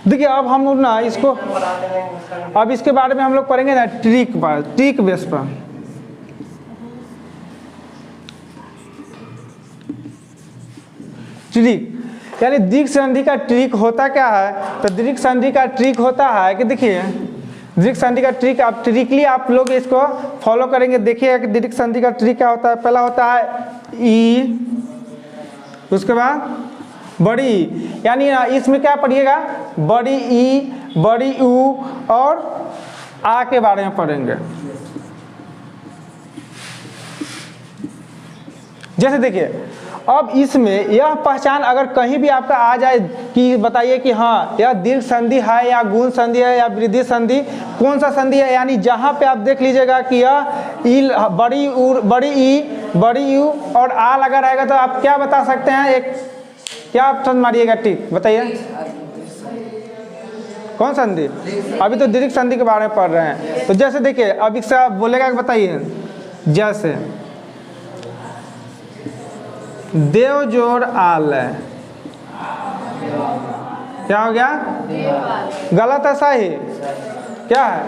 देखिए अब हम लोग ना इसको, अब इसके बारे में हम लोग पढ़ेंगे ना ट्रिक पर, ट्रिक बेस पर। ट्रिक यानी दीर्घ संधि का ट्रिक होता क्या है? तो दीर्घ संधि का ट्रिक होता है कि देखिए दीर्घ संधि का ट्रिक, आप ट्रिकली आप लोग इसको फॉलो करेंगे। देखिए कि दीर्घ संधि का ट्रिक क्या होता है। पहला होता है ई, उसके बाद बड़ी ई, यानी इसमें क्या पढ़िएगा? बड़ी ई, बड़ी यू और आ के बारे में पढ़ेंगे। जैसे देखिए अब इसमें यह पहचान अगर कहीं भी आपका आ जाए कि बताइए कि हाँ यह दीर्घ संधि है या गुण संधि है या वृद्धि संधि, कौन सा संधि है, यानी जहाँ पे आप देख लीजिएगा कि यह ई, बड़ी ई, बड़ी यू और आ लगा रहेगा, तो आप क्या बता सकते हैं? एक क्या ऑप्शन मारिएगा? टिक बताइए कौन संधि? अभी तो दीर्घ संधि के बारे में पढ़ रहे हैं। तो जैसे देखिए अब इससे आप बोलेगा कि बताइए, जैसे देव जोड़ आलय, क्या हो गया? गलत है सही? क्या है?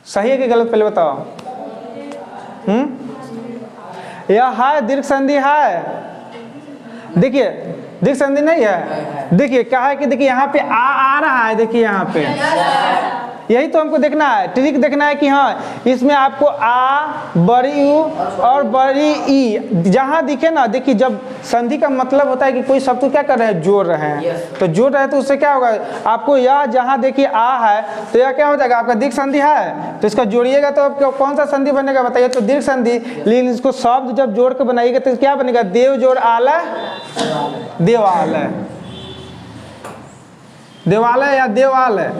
सही है कि गलत पहले बताओ। यह है दीर्घ संधि है। देखिए दीर्घ संधि नहीं है। देखिए क्या है कि देखिए यहाँ पे आ रहा है, देखिए यहाँ पे, यही तो हमको देखना है, ट्रिक देखना है कि हाँ इसमें आपको आ, बड़ी यू और बड़ी ई जहाँ दिखे ना, देखिए जब संधि का मतलब होता है कि कोई शब्द को क्या कर रहे हैं? जोड़ रहे हैं। तो जोड़ रहे हैं तो उससे क्या होगा? आपको यह जहाँ देखिए आ है तो यह क्या हो जाएगा? आपका दीर्घ संधि है, तो इसका जोड़िएगा तो आपको कौन सा संधि बनेगा बताइए? तो दीर्घ संधि। लेकिन इसको शब्द जब जोड़ के बनाइएगा तो क्या बनेगा? देव जोड़ आलय, देवालय, देवालय या देवालय।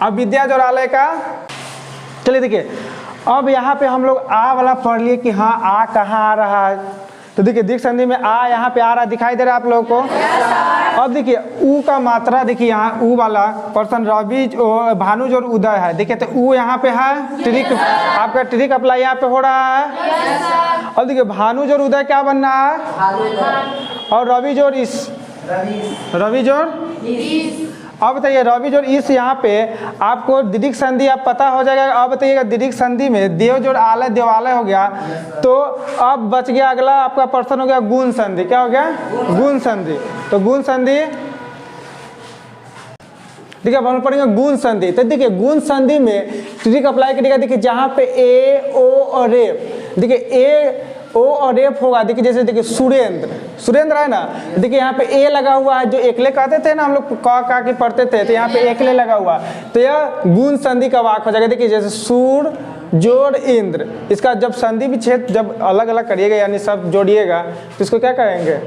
अब विद्या जोड़ालय का, चलिए देखिए अब यहाँ पे हम लोग आ वाला पढ़ लिए कि हाँ आ कहाँ आ रहा है। तो देखिए दीर्घ संधि में आ यहाँ पे आ रहा दिखाई दे रहा है आप लोगों को। अब देखिए ऊ का मात्रा, देखिए यहाँ ऊ वाला पर्सन रवि भानुज और उदय है। देखिए तो ऊ यहाँ पे है, ट्रिक आपका ट्रिक अप्लाई यहाँ पे हो रहा है। अब देखिए भानुज और उदय क्या बनना है? और रवि जोड़ इस, रवि जोड़ इस। अब बताइए रवि जोड़ इस, यहाँ पे आपको दीर्घ संधि आप पता हो जाएगा। अब बताइएगा दीर्घ संधि में देव जोड़ आलय देवालय हो गया, तो अब बच गया अगला आपका पर्सन हो गया गुण संधि। क्या हो गया? गुण संधि। तो गुण संधि देखिए अब हम पढ़ेंगे गुण संधि। तो देखिए गुण संधि में ट्रिक अप्लाई करिएगा। देखिए जहाँ पे ए, ओ और रेफ, देखिए ए, ओ और रेफ होगा। देखिए जैसे देखिए सुरेंद्र, सुरेंद्र है ना, देखिए यहाँ पे ए लगा हुआ है, जो एकले कहते थे ना हम लोग का के पढ़ते थे, तो यहाँ पे एकले लगा हुआ, तो यह गुण संधि का वाक हो जाएगा। देखिए जैसे सूर जोड़ इंद्र, इसका जब संधि विच्छेद जब अलग अलग करिएगा यानी सब जोड़िएगा तो इसको क्या करेंगे?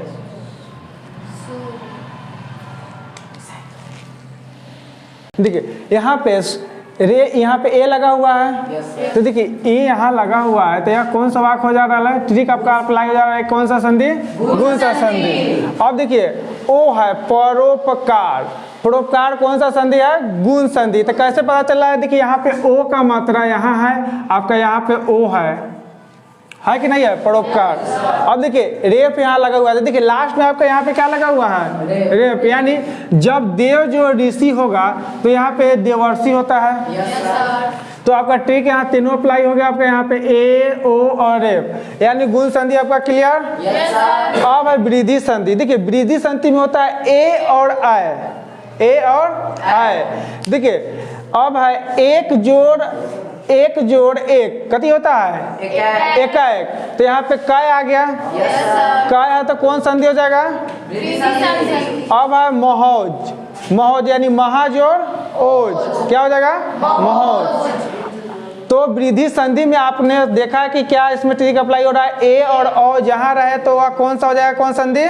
देखिए यहाँ पे रे, यहाँ पे ए लगा हुआ है, तो देखिए ए यहाँ लगा हुआ है, तो यह कौन सा वाक हो जा रहा है? ट्रिक आपका अप्लाई हो जा रहा है। कौन सा संधि? गुण सा संधि। अब देखिए ओ है परोपकार, परोपकार कौन सा संधि है? गुण संधि। तो कैसे पता चल रहा है? देखिए यहाँ पे ओ का मात्रा यहाँ है, आपका यहाँ पे ओ है कि नहीं है? परोपकार। अब देखिए रेप यहाँ लगा हुआ है, देखिए लास्ट में आपका यहाँ पे क्या लगा हुआ है? रेप। यानी जब देव जो ऋषि होगा तो यहाँ पे देवर्षि होता है। तो आपका ट्रिक यहाँ तीनों अप्लाई हो गया आपका यहाँ पे ए, ओ और रेप, यानी गुण संधि आपका क्लियर। अब है वृद्धि संधि। देखिए वृद्धि संधि में होता है ए और आय, ए और आय। देखिए अब है एक जोड़ एक, कति होता है? एकाएक। तो यहाँ पे काय आ गया, काय है तो कौन संधि हो जाएगा? अब है महोज, महोज यानी महाजोड़ ओज, क्या हो जाएगा? महोज। तो वृद्धि संधि में आपने देखा है कि क्या इसमें ट्रिक अप्लाई हो रहा है? ए और ओ जहाँ रहे तो वह कौन सा हो जाएगा? कौन संधि?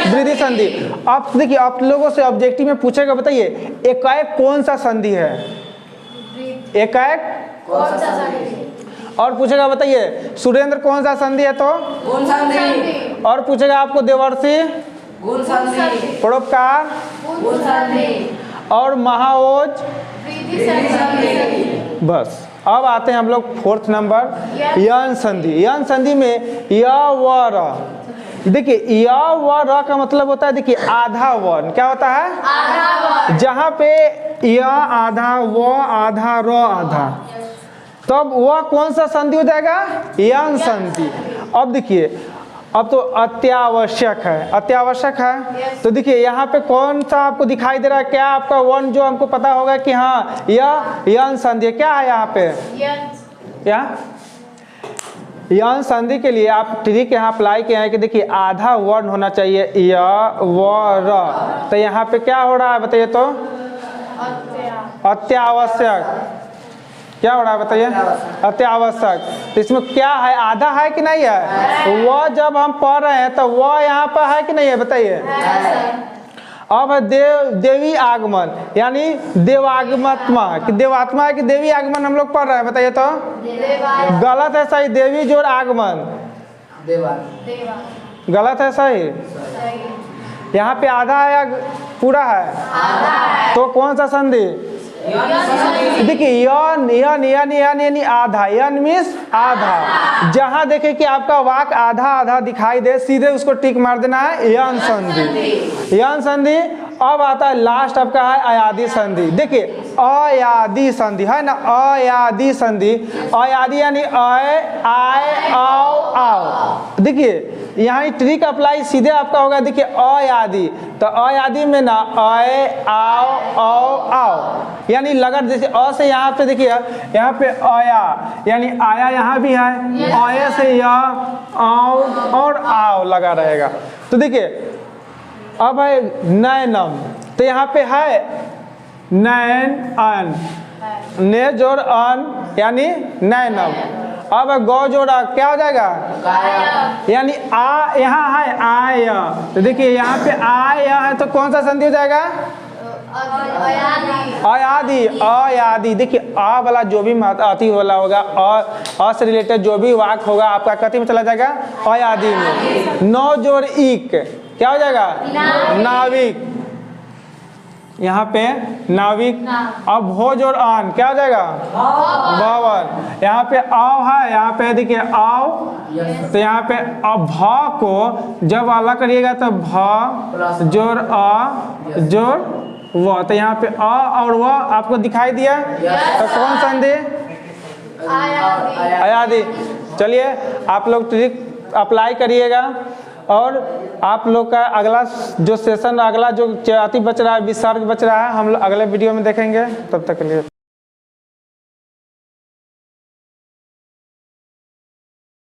वृद्धि संधि। अब देखिए आप लोगों से ऑब्जेक्टिव में पूछेगा, बताइए एकाएक कौन सा संधि है? एकाएक कौन सा संधि? और पूछेगा बताइए सुरेंद्र कौन सा संधि है? तो गुण संधि। और पूछेगा आपको देवर्षि? गुण संधि। परोपकार? गुण संधि। और महाओज? वृद्धि संधि। बस अब आते हैं हम लोग फोर्थ नंबर यन संधि। यन संधि में य व र, देखिए य व र का मतलब होता है, देखिए आधा वर्ण, क्या होता है? आधा वर्ण। जहाँ पे य आधा, व आधा, र आधा, तब वह कौन सा संधि हो जाएगा? यन संधि। अब देखिए, अब तो अत्यावश्यक है, अत्यावश्यक है, तो देखिए यहाँ पे कौन सा आपको दिखाई दे रहा है? क्या आपका वर्ण जो हमको पता होगा कि हाँ यह यन संधि, क्या है यहाँ पे? यन संधि के लिए आप ट्रिक यहाँ अप्लाई किए हैं कि देखिए आधा वर्ण होना चाहिए, य व र, तो यहाँ पे क्या हो रहा है बताइए तो? अत्यावश्यक। क्या हो रहा है बताइए? अत्यावश्यक। तो इसमें क्या है, आधा है कि नहीं है? वह जब हम पढ़ रहे हैं तो वह यहाँ पर है कि नहीं है बताइए? अब है देवी आगमन, यानी देवागमत्मा, कि देवात्मा है कि देवी आगमन हम लोग पढ़ रहे हैं बताइए तो? गलत है, सही। देवी जोड़ आगमन, गलत है, सही। यहाँ पे आधा है या पूरा है? तो कौन सा संधि? देखिए यन यन यन यन यानी आधा, यन मीन्स आधा। जहां देखे कि आपका वाक आधा आधा दिखाई दे, सीधे उसको टिक मार देना है यन संधि, यन संधि। अब आता है लास्ट आपका है अयादी संधि। देखिए अयादी संधि है ना, अयादी संधि, अयादी यानी आए आओ आओ। देखिए यहाँ ट्रिक अप्लाई सीधे आपका होगा, देखिए अयादी, तो अयादी में ना आए आओ आओ आओ, यानी लगन, जैसे अ से यहाँ पे देखिए, यहाँ पे आया यानी आया, यहाँ भी है आया से या आओ और आओ लगा रहेगा। तो देखिए अब है नैनम, तो यहाँ पे है नैन अन, ने जोड़ अन यानी नैनम। अब गौ जोड़ा क्या हो जाएगा? यानी आ, यहाँ है आय, तो देखिए यहाँ पे आय है, तो कौन सा संधि हो जाएगा? अयादी, अयादी। देखिए आ वाला जो भी अति वाला होगा, अ से रिलेटेड जो भी वाक होगा आपका कथी में चला जाएगा? अयादी में। नौ जोड़ इक क्या हो जाएगा? नाविक, यहाँ पे नाविक। अब हो जोड़ आन क्या हो जाएगा? भवन। यहाँ पे आव है, यहाँ पे देखिए आव, तो यहाँ पे अब भ को जब अलग करिएगा तो भ जोड़ अ जोड़ व, तो यहाँ पे अ और व आपको दिखाई दिया, तो कौन संधि? अयादी। चलिए आप लोग ट्रिक अप्लाई करिएगा, और आप लोग का अगला जो सेशन, अगला जो अति बच रहा है, विसर्ग बच रहा है, हम लोग अगले वीडियो में देखेंगे। तब तक के लिए